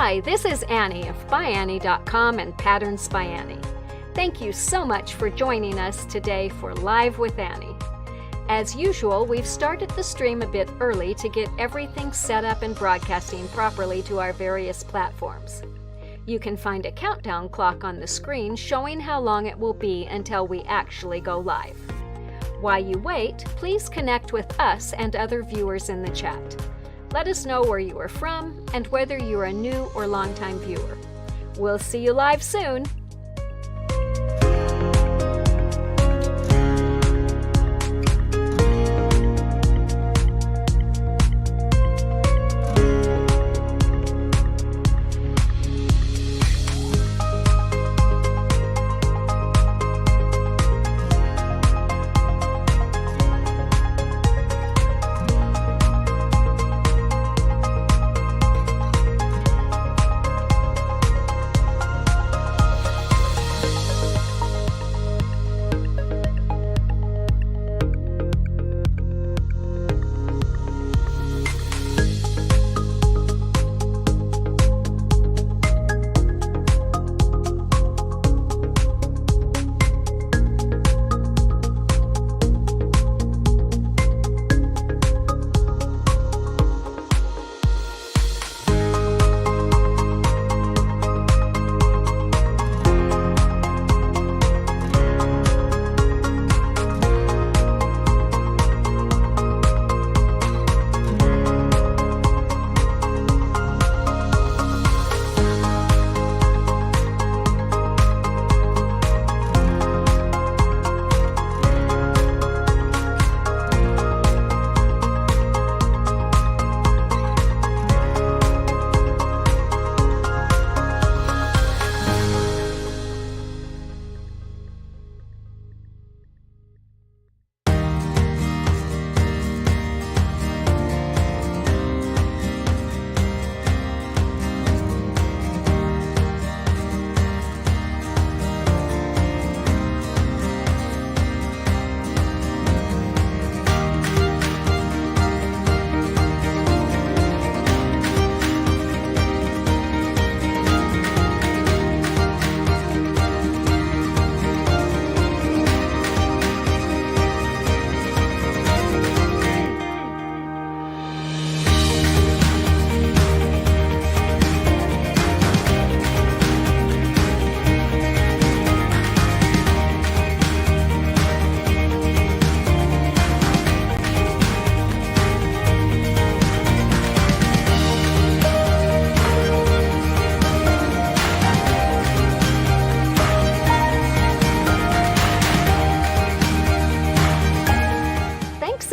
Hi, this is Annie of ByAnnie.com and Patterns by Annie. Thank you so much for joining us today for Live with Annie. As usual, we've started the stream a bit early to get everything set up and broadcasting properly to our various platforms. You can find a countdown clock on the screen showing how long it will be until we actually go live. While you wait, please connect with us and other viewers in the chat. Let us know where you are from and whether you're a new or longtime viewer. We'll see you live soon!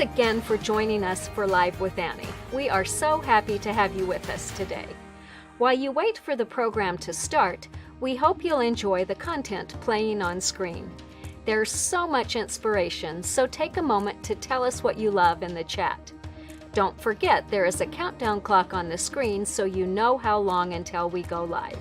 Again for joining us for Live with Annie. We are so happy to have you with us today. While you wait for the program to start, we hope you'll enjoy the content playing on screen. There's so much inspiration, so take a moment to tell us what you love in the chat. Don't forget there is a countdown clock on the screen so you know how long until we go live.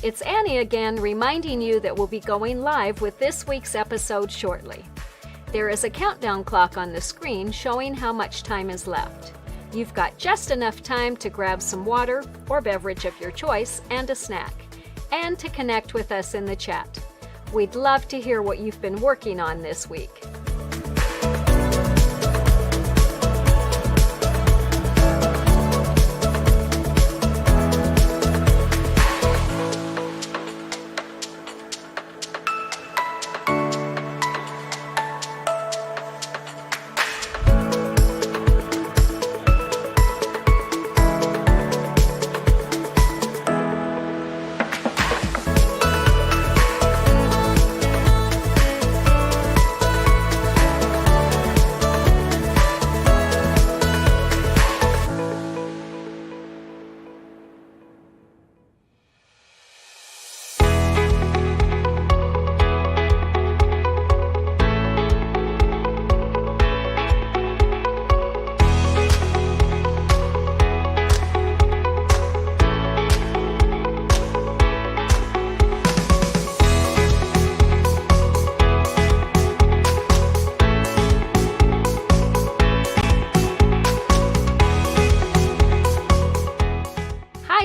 it's Annie again, reminding you that we'll be going live with this week's episode shortly. There is a countdown clock on the screen showing how much time is left. You've got just enough time to grab some water or beverage of your choice and a snack, and to connect with us in the chat. We'd love to hear what you've been working on this week.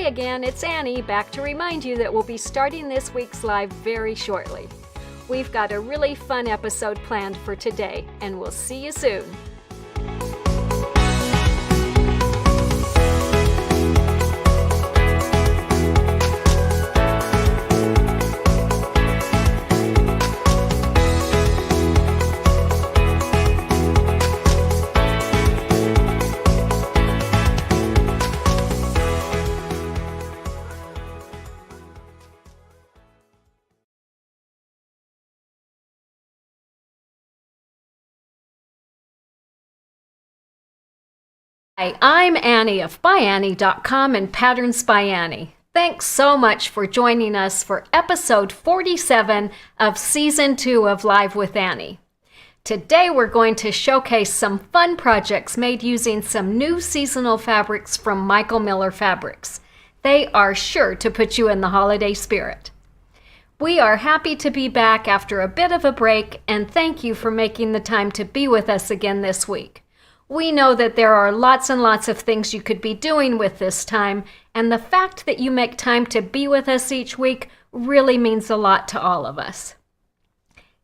Again, it's Annie, back to remind you that we'll be starting this week's live very shortly. We've got a really fun episode planned for today, and we'll see you soon. Hi, I'm Annie of ByAnnie.com and Patterns by Annie. Thanks so much for joining us for episode 47 of Season 2 of Live with Annie. Today we're going to showcase some fun projects made using some new seasonal fabrics from Michael Miller Fabrics. They are sure to put you in the holiday spirit. We are happy to be back after a bit of a break, and thank you for making the time to be with us again this week. We know that there are lots and lots of things you could be doing with this time, and the fact that you make time to be with us each week really means a lot to all of us.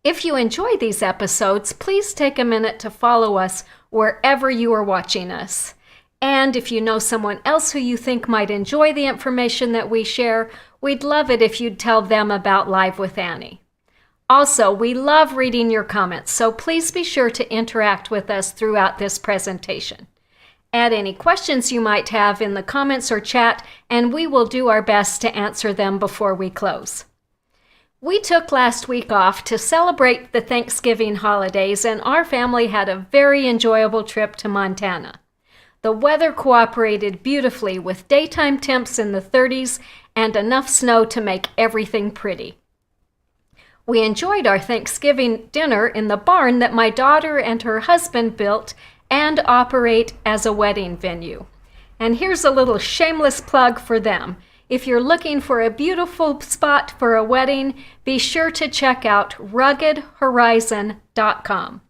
If you enjoy these episodes, please take a minute to follow us wherever you are watching us. And if you know someone else who you think might enjoy the information that we share, we'd love it if you'd tell them about Live with Annie. Also, we love reading your comments, so please be sure to interact with us throughout this presentation. Add any questions you might have in the comments or chat, and we will do our best to answer them before we close. We took last week off to celebrate the Thanksgiving holidays, and our family had a very enjoyable trip to Montana. The weather cooperated beautifully with daytime temps in the 30s and enough snow to make everything pretty. We enjoyed our Thanksgiving dinner in the barn that my daughter and her husband built and operate as a wedding venue. And here's a little shameless plug for them. If you're looking for a beautiful spot for a wedding, be sure to check out ruggedhorizon.com.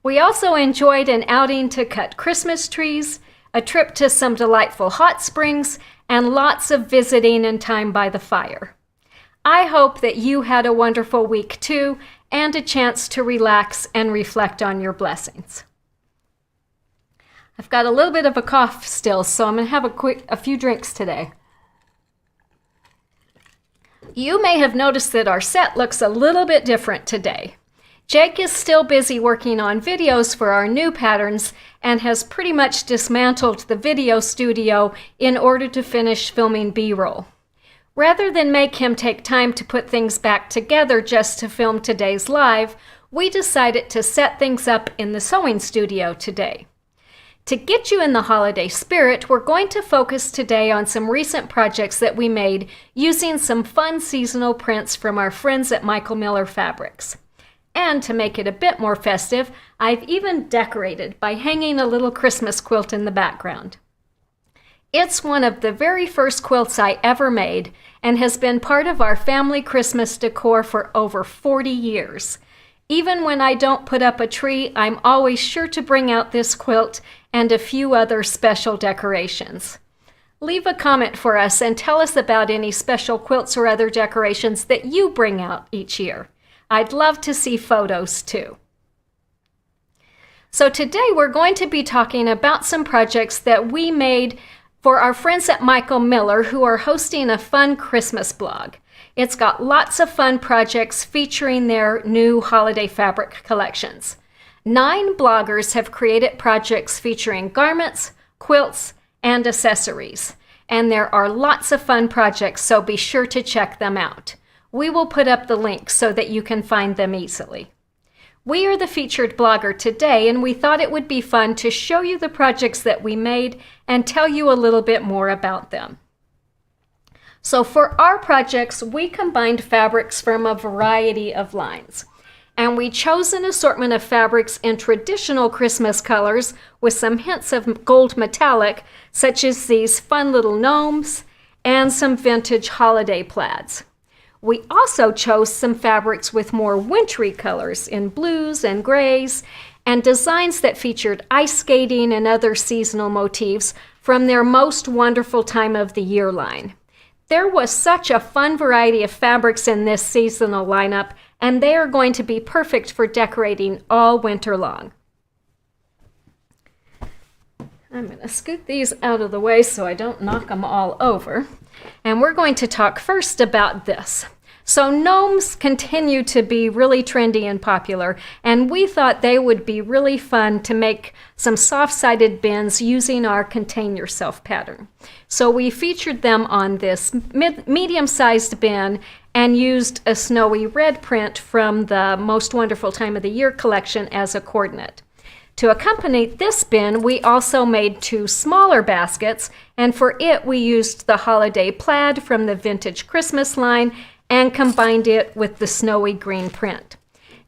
We also enjoyed an outing to cut Christmas trees, a trip to some delightful hot springs, and lots of visiting and time by the fire. I hope that you had a wonderful week too, and a chance to relax and reflect on your blessings. I've got a little bit of a cough still, so I'm going to have a few drinks today. You may have noticed that our set looks a little bit different today. Jake is still busy working on videos for our new patterns and has pretty much dismantled the video studio in order to finish filming B-roll. Rather than make him take time to put things back together just to film today's live, we decided to set things up in the sewing studio today. To get you in the holiday spirit, we're going to focus today on some recent projects that we made using some fun seasonal prints from our friends at Michael Miller Fabrics. And to make it a bit more festive, I've even decorated by hanging a little Christmas quilt in the background. It's one of the very first quilts I ever made and has been part of our family Christmas decor for over 40 years. Even when I don't put up a tree, I'm always sure to bring out this quilt and a few other special decorations. Leave a comment for us and tell us about any special quilts or other decorations that you bring out each year. I'd love to see photos too. So today we're going to be talking about some projects that we made for our friends at Michael Miller, who are hosting a fun Christmas blog. It's got lots of fun projects featuring their new holiday fabric collections. 9 bloggers have created projects featuring garments, quilts, and accessories. And there are lots of fun projects, so be sure to check them out. We will put up the links so that you can find them easily. We are the featured blogger today, and we thought it would be fun to show you the projects that we made and tell you a little bit more about them. So for our projects, we combined fabrics from a variety of lines. And we chose an assortment of fabrics in traditional Christmas colors with some hints of gold metallic, such as these fun little gnomes and some vintage holiday plaids. We also chose some fabrics with more wintry colors in blues and grays and designs that featured ice skating and other seasonal motifs from their Most Wonderful Time of the Year line. There was such a fun variety of fabrics in this seasonal lineup, and they are going to be perfect for decorating all winter long. I'm going to scoot these out of the way so I don't knock them all over. And we're going to talk first about this. So gnomes continue to be really trendy and popular, and we thought they would be really fun to make some soft-sided bins using our Contain Yourself pattern. So we featured them on this medium-sized bin and used a snowy red print from the Most Wonderful Time of the Year collection as a coordinate. To accompany this bin, we also made 2 smaller baskets, and for it we used the holiday plaid from the Vintage Christmas line and combined it with the snowy green print.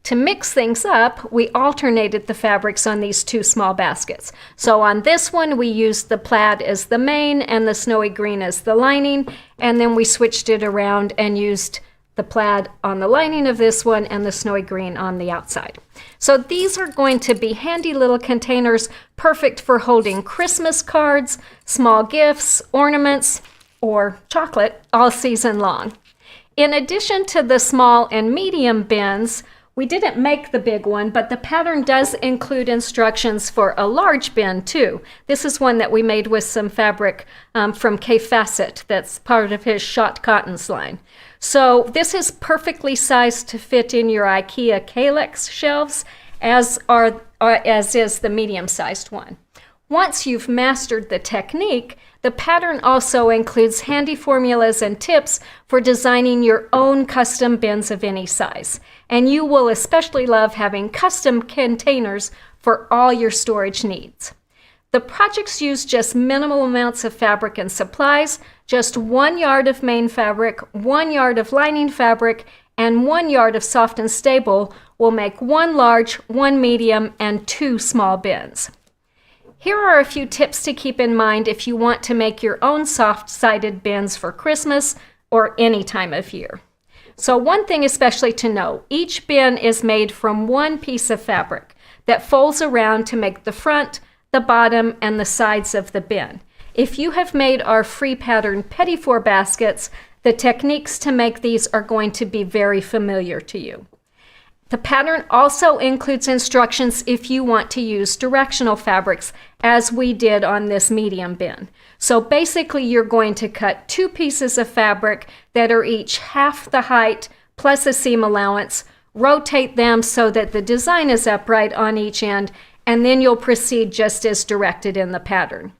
To mix things up, we alternated the fabrics on these 2 small baskets. So on this one, we used the plaid as the main and the snowy green as the lining, and then we switched it around and used the plaid on the lining of this one and the snowy green on the outside. So these are going to be handy little containers, perfect for holding Christmas cards, small gifts, ornaments, or chocolate all season long. In addition to the small and medium bins, we didn't make the big one, but the pattern does include instructions for a large bin too. This is one that we made with some fabric from K Facet that's part of his Shot Cottons line. So this is perfectly sized to fit in your IKEA Kalex shelves, as is the medium-sized one. Once you've mastered the technique, the pattern also includes handy formulas and tips for designing your own custom bins of any size. And you will especially love having custom containers for all your storage needs. The projects use just minimal amounts of fabric and supplies, just 1 yard of main fabric, 1 yard of lining fabric, and 1 yard of soft and stable will make 1 large, 1 medium, and 2 small bins. Here are a few tips to keep in mind if you want to make your own soft-sided bins for Christmas or any time of year. So one thing especially to know, each bin is made from 1 piece of fabric that folds around to make the front, the bottom, and the sides of the bin. If you have made our free pattern petit-four baskets, the techniques to make these are going to be very familiar to you. The pattern also includes instructions if you want to use directional fabrics, as we did on this medium bin. So basically you're going to cut 2 pieces of fabric that are each half the height plus a seam allowance, rotate them so that the design is upright on each end, and then you'll proceed just as directed in the pattern.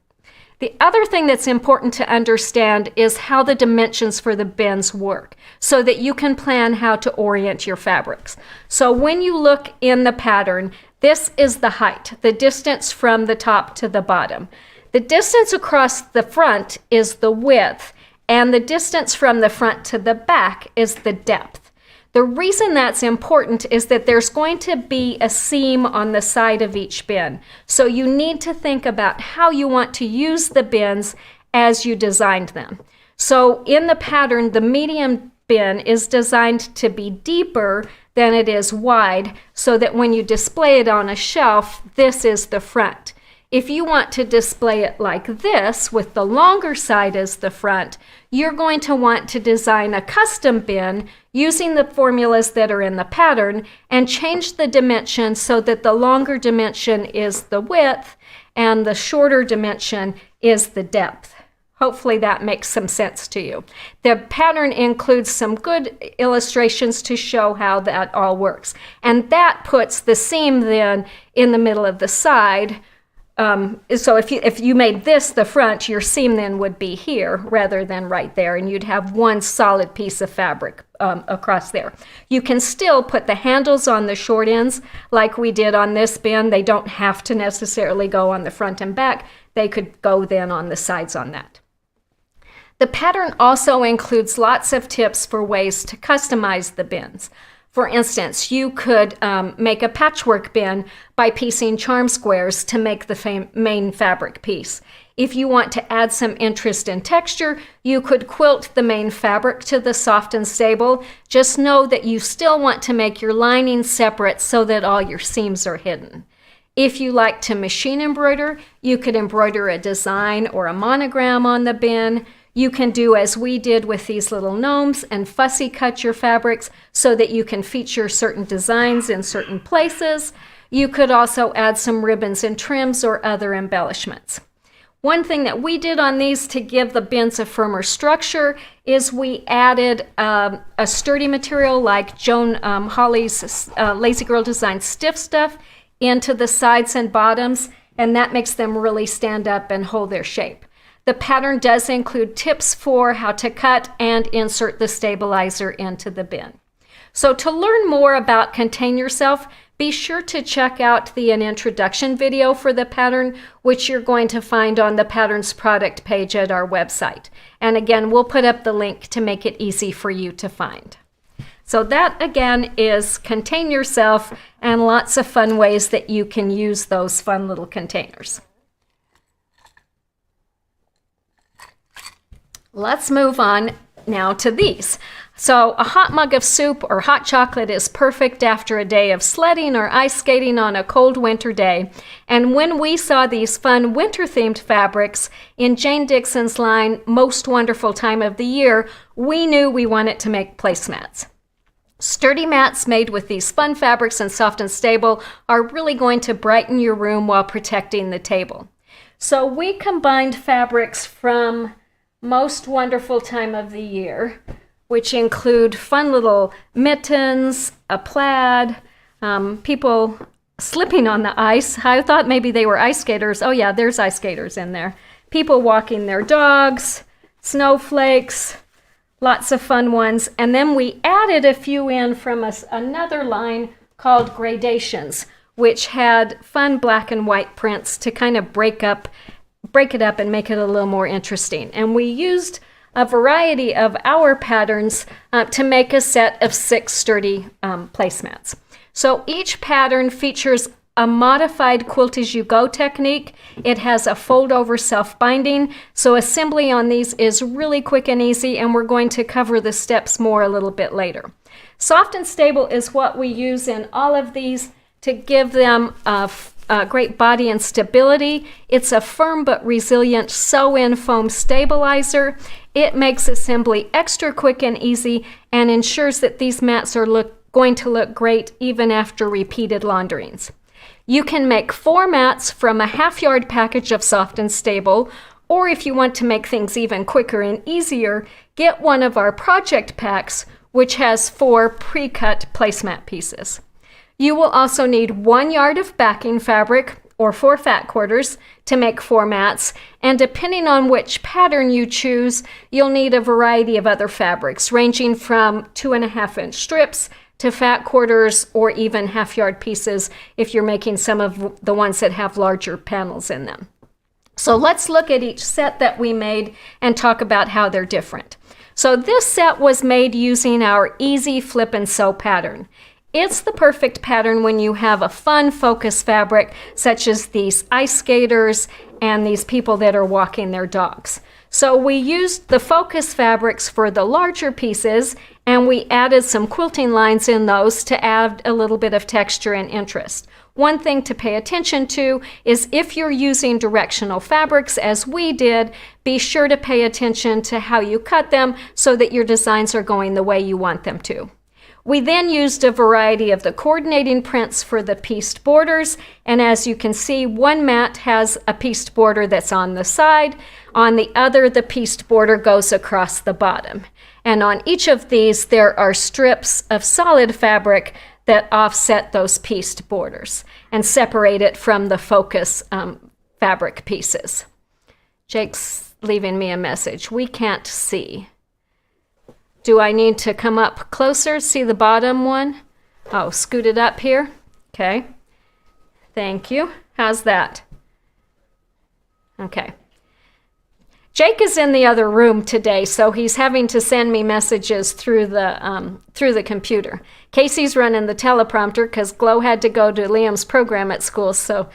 The other thing that's important to understand is how the dimensions for the bins work so that you can plan how to orient your fabrics. So when you look in the pattern, this is the height, the distance from the top to the bottom. The distance across the front is the width, and the distance from the front to the back is the depth. The reason that's important is that there's going to be a seam on the side of each bin. So you need to think about how you want to use the bins as you designed them. So in the pattern, the medium bin is designed to be deeper than it is wide, so that when you display it on a shelf, this is the front. If you want to display it like this, with the longer side as the front, you're going to want to design a custom bin using the formulas that are in the pattern and change the dimension so that the longer dimension is the width and the shorter dimension is the depth. Hopefully that makes some sense to you. The pattern includes some good illustrations to show how that all works. And that puts the seam then in the middle of the side. So if you made this the front, your seam then would be here rather than right there, and you'd have one solid piece of fabric across there. You can still put the handles on the short ends like we did on this bin. They don't have to necessarily go on the front and back. They could go then on the sides on that. The pattern also includes lots of tips for ways to customize the bins. For instance, you could make a patchwork bin by piecing charm squares to make the main fabric piece. If you want to add some interest in texture, you could quilt the main fabric to the soft and stable. Just know that you still want to make your lining separate so that all your seams are hidden. If you like to machine embroider, you could embroider a design or a monogram on the bin. You can do as we did with these little gnomes and fussy cut your fabrics so that you can feature certain designs in certain places. You could also add some ribbons and trims or other embellishments. One thing that we did on these to give the bins a firmer structure is we added a sturdy material like Joan Hawley's Lazy Girl Design Stiff Stuff into the sides and bottoms, and that makes them really stand up and hold their shape. The pattern does include tips for how to cut and insert the stabilizer into the bin. So to learn more about Contain Yourself, be sure to check out an introduction video for the pattern, which you're going to find on the pattern's product page at our website. And again, we'll put up the link to make it easy for you to find. So that again is Contain Yourself, and lots of fun ways that you can use those fun little containers. Let's move on now to these. So a hot mug of soup or hot chocolate is perfect after a day of sledding or ice skating on a cold winter day. And when we saw these fun winter-themed fabrics in Jane Dixon's line, Most Wonderful Time of the Year, we knew we wanted to make placemats. Sturdy mats made with these fun fabrics and soft and stable are really going to brighten your room while protecting the table. So we combined fabrics from Most Wonderful Time of the Year, which include fun little mittens, a plaid, people slipping on the ice. I thought maybe they were ice skaters. Oh yeah, there's ice skaters in there. People walking their dogs, snowflakes, lots of fun ones. And then we added a few in from another line called Gradations, which had fun black and white prints to kind of break it up and make it a little more interesting. And we used a variety of our patterns to make a set of 6 sturdy placemats. So each pattern features a modified quilt-as-you-go technique. It has a fold-over self-binding, so assembly on these is really quick and easy, and we're going to cover the steps more a little bit later. Soft and stable is what we use in all of these to give them great body and stability. It's a firm but resilient sew-in foam stabilizer. It makes assembly extra quick and easy and ensures that these mats are going to look great even after repeated launderings. You can make 4 mats from a half-yard package of soft and stable, or if you want to make things even quicker and easier, get one of our project packs, which has 4 pre-cut placemat pieces. You will also need 1 yard of backing fabric, or 4 fat quarters, to make 4 mats, and depending on which pattern you choose, you'll need a variety of other fabrics, ranging from 2.5-inch strips to fat quarters, or even half-yard pieces if you're making some of the ones that have larger panels in them. So let's look at each set that we made and talk about how they're different. So this set was made using our Easy Flip and Sew pattern. It's the perfect pattern when you have a fun focus fabric, such as these ice skaters and these people that are walking their dogs. So we used the focus fabrics for the larger pieces, and we added some quilting lines in those to add a little bit of texture and interest. One thing to pay attention to is if you're using directional fabrics, as we did, be sure to pay attention to how you cut them so that your designs are going the way you want them to. We then used a variety of the coordinating prints for the pieced borders, and as you can see, one mat has a pieced border that's on the side. On the other, the pieced border goes across the bottom. And on each of these, there are strips of solid fabric that offset those pieced borders and separate it from the focus fabric pieces. Jake's leaving me a message. We can't see. Do I need to come up closer? See the bottom one? Oh, scoot it up here. Okay. Thank you. How's that? Okay. Jake is in the other room today, so he's having to send me messages through the computer. Casey's running the teleprompter because Glo had to go to Liam's program at school, so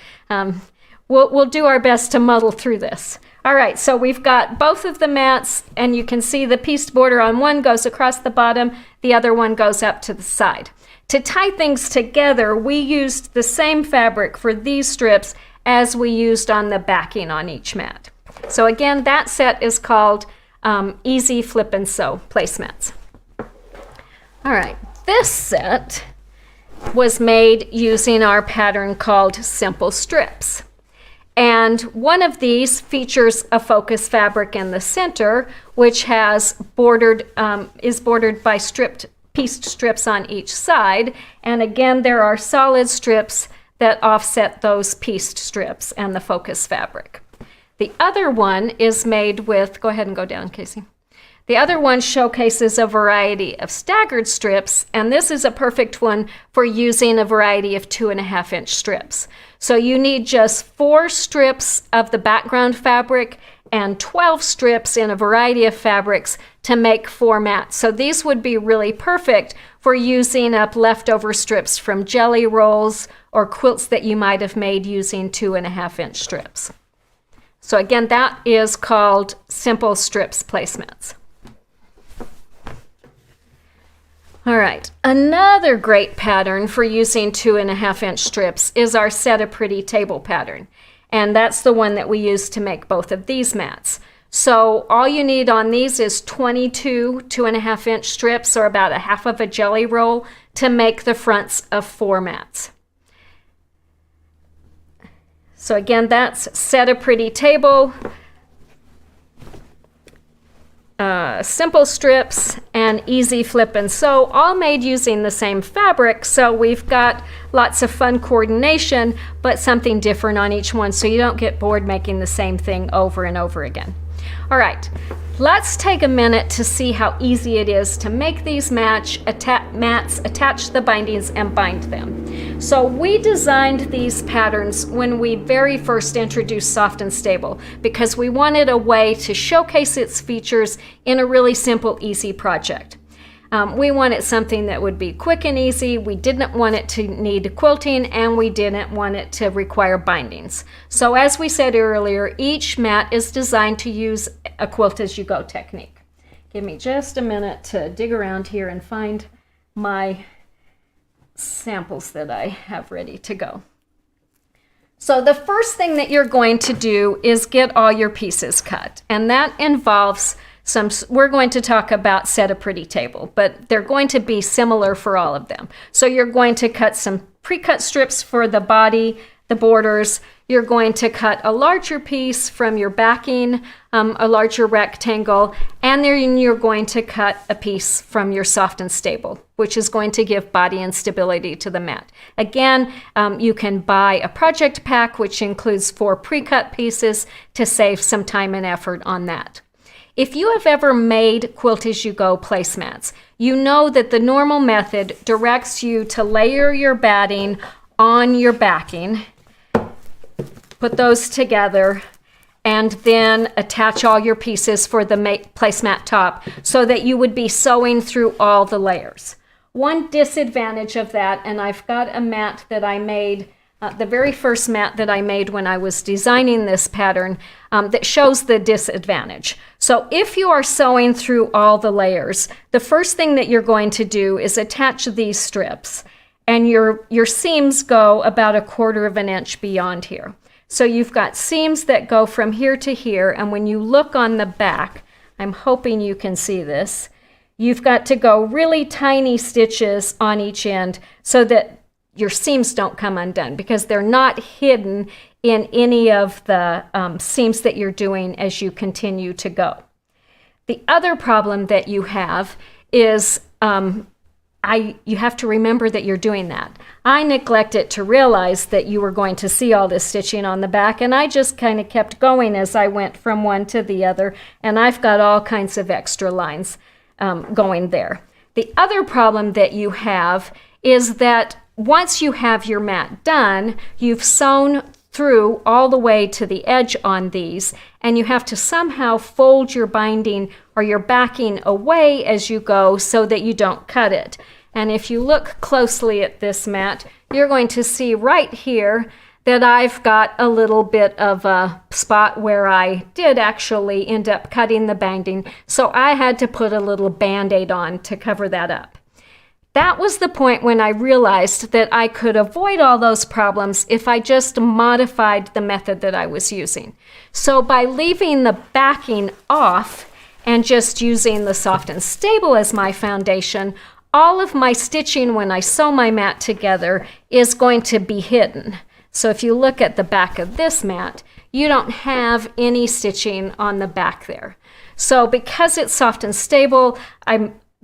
we'll do our best to muddle through this. All right, so we've got both of the mats, and you can see the pieced border on one goes across the bottom, the other one goes up to the side. To tie things together, we used the same fabric for these strips as we used on the backing on each mat. So again, that set is called Easy Flip and Sew Placemats. All right, this set was made using our pattern called Simple Strips. And one of these features a focus fabric in the center, which has is bordered by pieced strips on each side. And again, there are solid strips that offset those pieced strips and the focus fabric. The other one is made with, go ahead and go down, Casey. The other one showcases a variety of staggered strips, and this is a perfect one for using a variety of 2.5-inch strips. So you need just 4 strips of the background fabric and 12 strips in a variety of fabrics to make 4 mats. So these would be really perfect for using up leftover strips from jelly rolls or quilts that you might have made using 2.5-inch strips. So again, that is called Simple Strips Placemats. All right, another great pattern for using 2.5-inch strips is our Set a Pretty Table pattern. And that's the one that we use to make both of these mats. So all you need on these is 22 2.5-inch strips, or about 1/2 of a jelly roll, to make the fronts of 4 mats. So again, that's Set a Pretty Table, Simple Strips, and Easy Flip and Sew, all made using the same fabric. So we've got lots of fun coordination, but something different on each one, so you don't get bored making the same thing over and over again. All right, let's take a minute to see how easy it is to make these mats, attach the bindings, and bind them. So we designed these patterns when we very first introduced Soft and Stable because we wanted a way to showcase its features in a really simple, easy project. We wanted something that would be quick and easy. We didn't want it to need quilting, and we didn't want it to require bindings. So as we said earlier, each mat is designed to use a quilt-as-you-go technique. Give me just a minute to dig around here and find my samples that I have ready to go. So the first thing that you're going to do is get all your pieces cut, and that involves we're going to talk about Set a Pretty Table, but they're going to be similar for all of them. So you're going to cut some pre-cut strips for the body, the borders. You're going to cut a larger piece from your backing, a larger rectangle, and then you're going to cut a piece from your Soft and Stable, which is going to give body and stability to the mat. Again, you can buy a project pack, which includes 4 pre-cut pieces to save some time and effort on that. If you have ever made quilt-as-you-go placemats, you know that the normal method directs you to layer your batting on your backing, put those together, and then attach all your pieces for the placemat top so that you would be sewing through all the layers. One disadvantage of that, and I've got a mat that I made the very first mat that I made when I was designing this pattern that shows the disadvantage. So if you are sewing through all the layers, the first thing that you're going to do is attach these strips, and your seams go about 1/4 of an inch beyond here. So you've got seams that go from here to here, and when you look on the back, I'm hoping you can see this, you've got to go really tiny stitches on each end so that your seams don't come undone, because they're not hidden in any of the seams that you're doing as you continue to go. The other problem that you have is you have to remember that you're doing that. I neglected to realize that you were going to see all this stitching on the back, and I just kind of kept going as I went from one to the other, and I've got all kinds of extra lines going there. The other problem that you have is that once you have your mat done, you've sewn through all the way to the edge on these, and you have to somehow fold your binding or your backing away as you go so that you don't cut it. And if you look closely at this mat, you're going to see right here that I've got a little bit of a spot where I did actually end up cutting the binding, so I had to put a little Band-Aid on to cover that up. That was the point when I realized that I could avoid all those problems if I just modified the method that I was using. So by leaving the backing off and just using the Soft and Stable as my foundation, all of my stitching when I sew my mat together is going to be hidden. So if you look at the back of this mat, you don't have any stitching on the back there. So because it's Soft and Stable,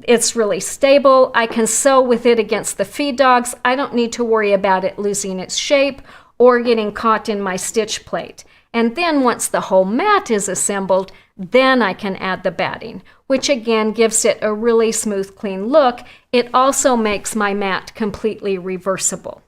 it's really stable. I can sew with it against the feed dogs. I don't need to worry about it losing its shape or getting caught in my stitch plate. And then once the whole mat is assembled, then I can add the batting, which again gives it a really smooth, clean look. It also makes my mat completely reversible.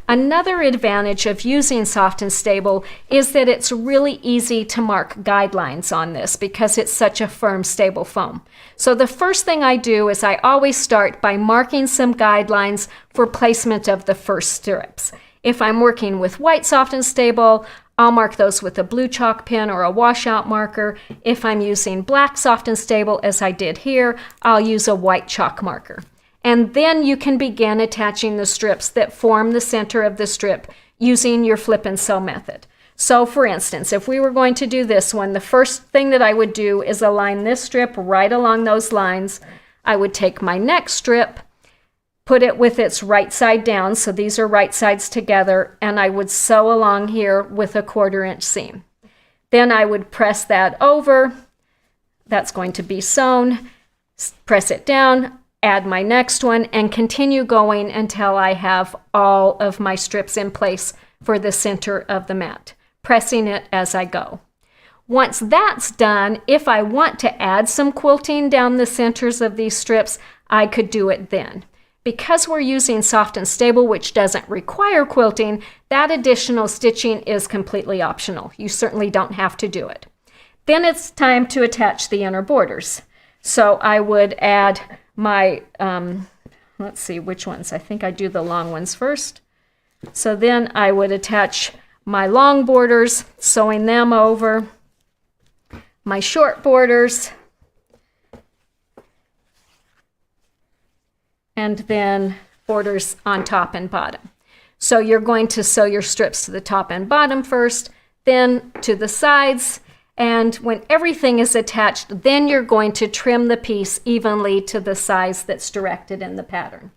Another advantage of using Soft and Stable is that it's really easy to mark guidelines on this because it's such a firm, stable foam. So the first thing I do is I always start by marking some guidelines for placement of the first strips. If I'm working with white Soft and Stable, I'll mark those with a blue chalk pen or a washout marker. If I'm using black Soft and Stable, as I did here, I'll use a white chalk marker. And then you can begin attaching the strips that form the center of the strip using your flip and sew method. So for instance, if we were going to do this one, the first thing that I would do is align this strip right along those lines. I would take my next strip, put it with its right side down, so these are right sides together, and I would sew along here with a 1/4 inch seam. Then I would press that over. That's going to be sewn. Press it down, add my next one, and continue going until I have all of my strips in place for the center of the mat, pressing it as I go. Once that's done, if I want to add some quilting down the centers of these strips, I could do it then. Because we're using Soft and Stable, which doesn't require quilting, that additional stitching is completely optional. You certainly don't have to do it. Then it's time to attach the inner borders. So I would add my, let's see which ones. I think I do the long ones first. So then I would attach my long borders, sewing them over, my short borders, and then borders on top and bottom. So you're going to sew your strips to the top and bottom first, then to the sides, and when everything is attached, then you're going to trim the piece evenly to the size that's directed in the pattern.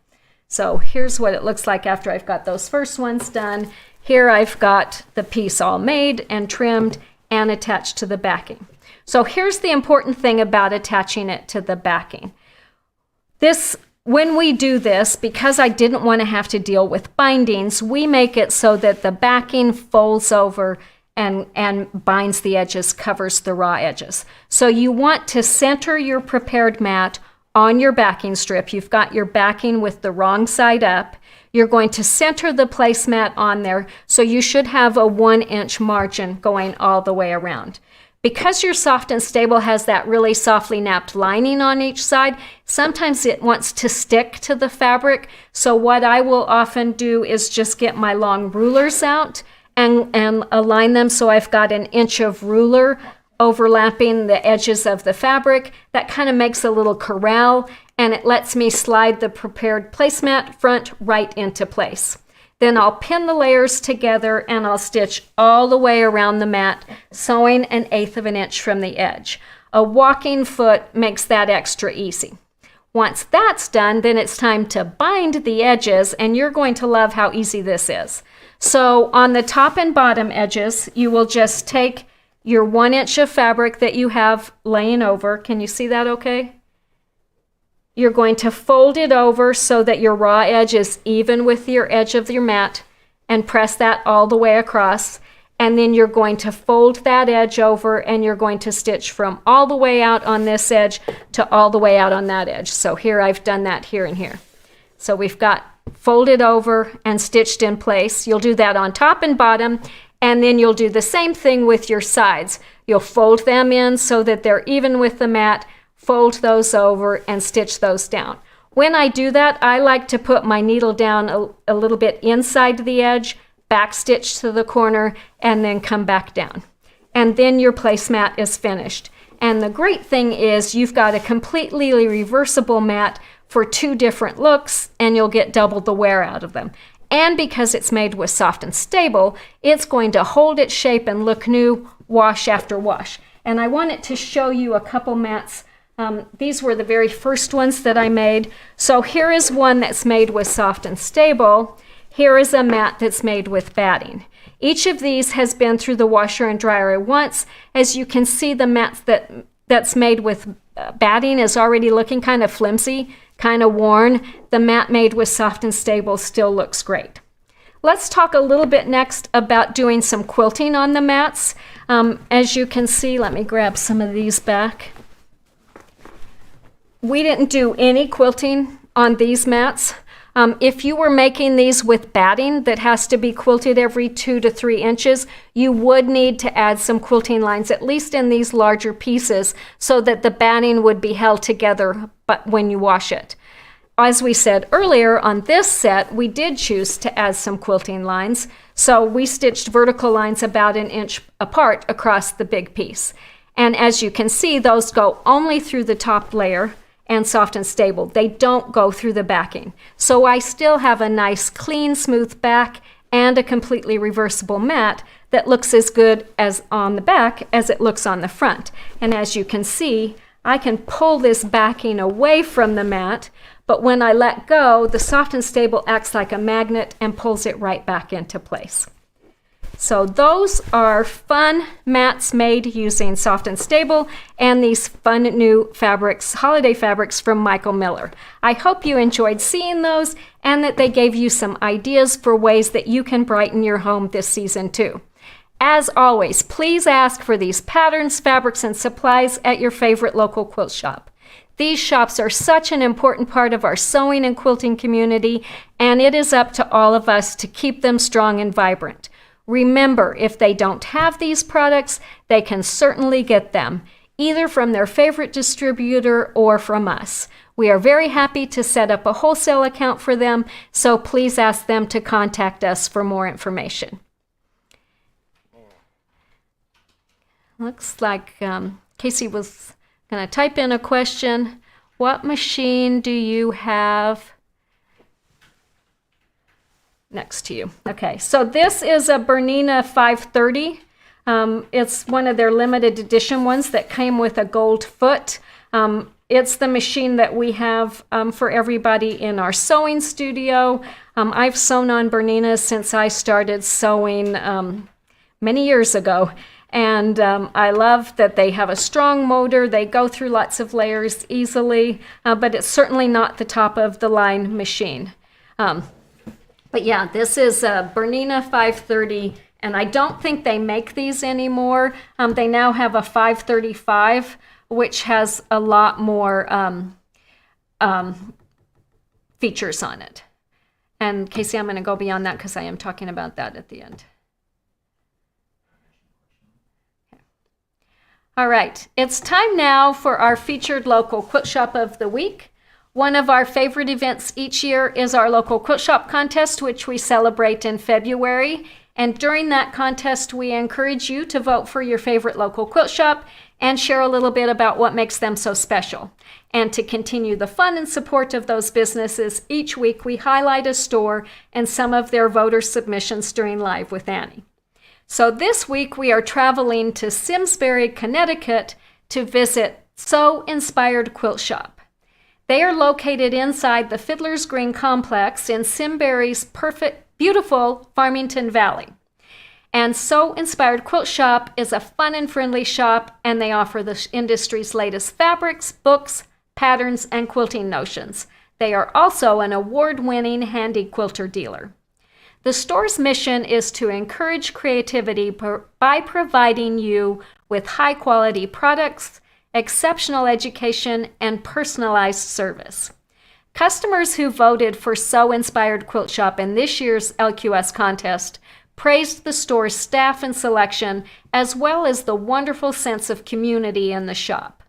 So here's what it looks like after I've got those first ones done. Here I've got the piece all made and trimmed and attached to the backing. So here's the important thing about attaching it to the backing. When we do this, because I didn't want to have to deal with bindings, we make it so that the backing folds over and binds the edges, covers the raw edges. So you want to center your prepared mat on your backing strip. You've got your backing with the wrong side up. You're going to center the placemat on there, so you should have a 1 inch margin going all the way around. Because your Soft and Stable has that really softly napped lining on each side, sometimes it wants to stick to the fabric. So what I will often do is just get my long rulers out and align them so I've got an inch of ruler overlapping the edges of the fabric. That kind of makes a little corral, and it lets me slide the prepared placemat front right into place. Then I'll pin the layers together and I'll stitch all the way around the mat, sewing 1/8 of an inch from the edge. A walking foot makes that extra easy. Once that's done, then it's time to bind the edges, and you're going to love how easy this is. So on the top and bottom edges, you will just take your 1 inch of fabric that you have laying over. Can you see that okay? You're going to fold it over so that your raw edge is even with your edge of your mat, and press that all the way across. And then you're going to fold that edge over, and you're going to stitch from all the way out on this edge to all the way out on that edge. So here I've done that here and here. So we've got folded over and stitched in place. You'll do that on top and bottom, and then you'll do the same thing with your sides. You'll fold them in so that they're even with the mat, fold those over, and stitch those down. When I do that, I like to put my needle down a little bit inside the edge, back stitch to the corner, and then come back down. And then your placemat is finished. And the great thing is you've got a completely reversible mat for 2 different looks, and you'll get double the wear out of them. And because it's made with Soft and Stable, it's going to hold its shape and look new wash after wash. And I wanted to show you a couple mats. These were the very first ones that I made. So here is one that's made with Soft and Stable. Here is a mat that's made with batting. Each of these has been through the washer and dryer once. As you can see, the mat that's made with batting is already looking kind of flimsy, kind of worn. The mat made with Soft and Stable still looks great. Let's talk a little bit next about doing some quilting on the mats. As you can see, let me grab some of these back. We didn't do any quilting on these mats. If you were making these with batting that has to be quilted every 2 to 3 inches, you would need to add some quilting lines, at least in these larger pieces, so that the batting would be held together but when you wash it. As we said earlier, on this set, we did choose to add some quilting lines, so we stitched vertical lines about 1 inch apart across the big piece. And as you can see, those go only through the top layer and Soft and Stable. They don't go through the backing. So I still have a nice, clean, smooth back and a completely reversible mat that looks as good as on the back as it looks on the front. And as you can see, I can pull this backing away from the mat, but when I let go, the Soft and Stable acts like a magnet and pulls it right back into place. So those are fun mats made using Soft and Stable and these fun new fabrics, holiday fabrics from Michael Miller. I hope you enjoyed seeing those and that they gave you some ideas for ways that you can brighten your home this season too. As always, please ask for these patterns, fabrics, and supplies at your favorite local quilt shop. These shops are such an important part of our sewing and quilting community, and it is up to all of us to keep them strong and vibrant. Remember, if they don't have these products, they can certainly get them, either from their favorite distributor or from us. We are very happy to set up a wholesale account for them, so please ask them to contact us for more information. Looks like Casey was going to type in a question. What machine do you have next to you? Okay, so this is a Bernina 530. It's one of their limited edition ones that came with a gold foot. It's the machine that we have for everybody in our sewing studio. I've sewn on Berninas since I started sewing many years ago. And I love that they have a strong motor. They go through lots of layers easily, but it's certainly not the top of the line machine. But yeah, this is a Bernina 530, and I don't think they make these anymore. They now have a 535, which has a lot more features on it. And Casey, I'm going to go beyond that because I am talking about that at the end. All right, it's time now for our featured local quilt shop of the week. One of our favorite events each year is our local quilt shop contest, which we celebrate in February. And during that contest, we encourage you to vote for your favorite local quilt shop and share a little bit about what makes them so special. And to continue the fun and support of those businesses, each week we highlight a store and some of their voter submissions during Live with Annie. So this week we are traveling to Simsbury, Connecticut to visit Sew Inspired Quilt Shop. They are located inside the Fiddler's Green complex in Simsbury's beautiful Farmington Valley. And Sew Inspired Quilt Shop is a fun and friendly shop, and they offer the industry's latest fabrics, books, patterns, and quilting notions. They are also an award-winning handy quilter dealer. The store's mission is to encourage creativity by providing you with high-quality products, exceptional education, and personalized service. Customers who voted for Sew Inspired Quilt Shop in this year's LQS contest praised the store's staff and selection, as well as the wonderful sense of community in the shop.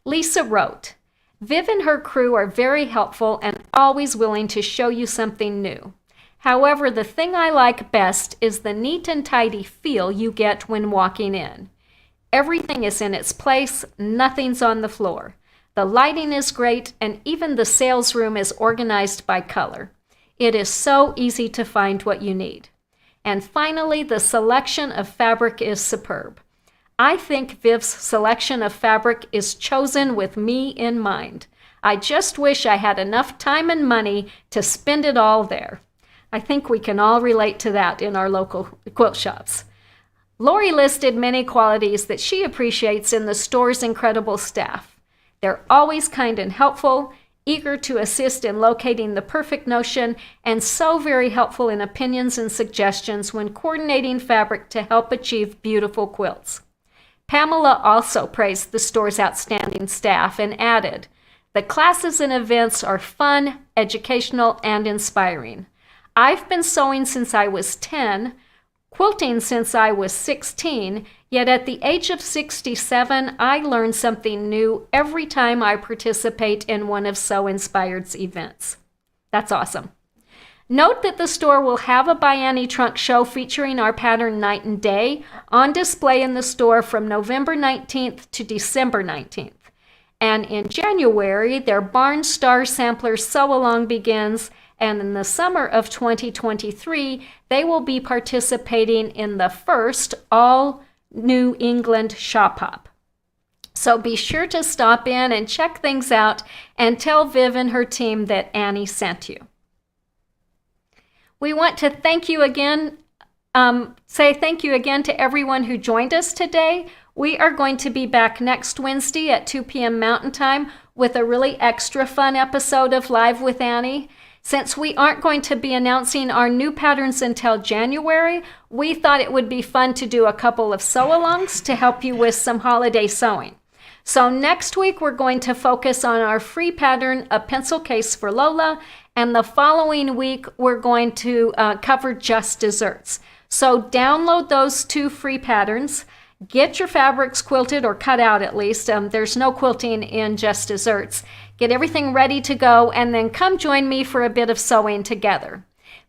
Lisa wrote, "Viv and her crew are very helpful and always willing to show you something new. However, the thing I like best is the neat and tidy feel you get when walking in. Everything is in its place, nothing's on the floor. The lighting is great, and even the sales room is organized by color. It is so easy to find what you need. And finally, the selection of fabric is superb. I think Viv's selection of fabric is chosen with me in mind. I just wish I had enough time and money to spend it all there." I think we can all relate to that in our local quilt shops. Lori listed many qualities that she appreciates in the store's incredible staff. They're always kind and helpful, eager to assist in locating the perfect notion, and so very helpful in opinions and suggestions when coordinating fabric to help achieve beautiful quilts. Pamela also praised the store's outstanding staff and added, "The classes and events are fun, educational, and inspiring. I've been sewing since I was 10, quilting since I was 16, yet at the age of 67, I learn something new every time I participate in one of Sew Inspired's events." That's awesome. Note that the store will have a ByAnnie trunk show featuring our pattern Night and Day on display in the store from November 19th to December 19th. And in January, their Barn Star Sampler Sew-Along begins, and in the summer of 2023, they will be participating in the first All New England Shop Hop. So be sure to stop in and check things out and tell Viv and her team that Annie sent you. We want to thank you again, say thank you again to everyone who joined us today. We are going to be back next Wednesday at 2 p.m. Mountain Time with a really extra fun episode of Live with Annie. Since we aren't going to be announcing our new patterns until January, we thought it would be fun to do a couple of sew-alongs to help you with some holiday sewing. So next week, we're going to focus on our free pattern, A Pencil Case for Lola, and the following week, we're going to cover Just Desserts. So download those two free patterns. Get your fabrics quilted or cut out at least. There's no quilting in Just Desserts. Get everything ready to go, and then come join me for a bit of sewing together.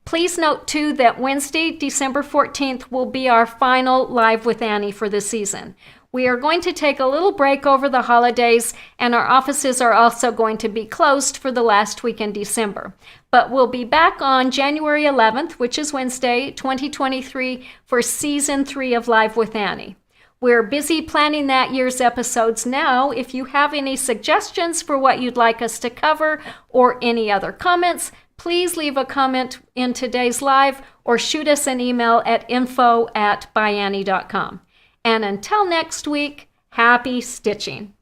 Please note, too, that Wednesday, December 14th, will be our final Live with Annie for the season. We are going to take a little break over the holidays, and our offices are also going to be closed for the last week in December. But we'll be back on January 11th, which is Wednesday, 2023, for Season 3 of Live with Annie. We're busy planning that year's episodes now. If you have any suggestions for what you'd like us to cover or any other comments, please leave a comment in today's live or shoot us an email at info@ByAnnie.com. And until next week, happy stitching.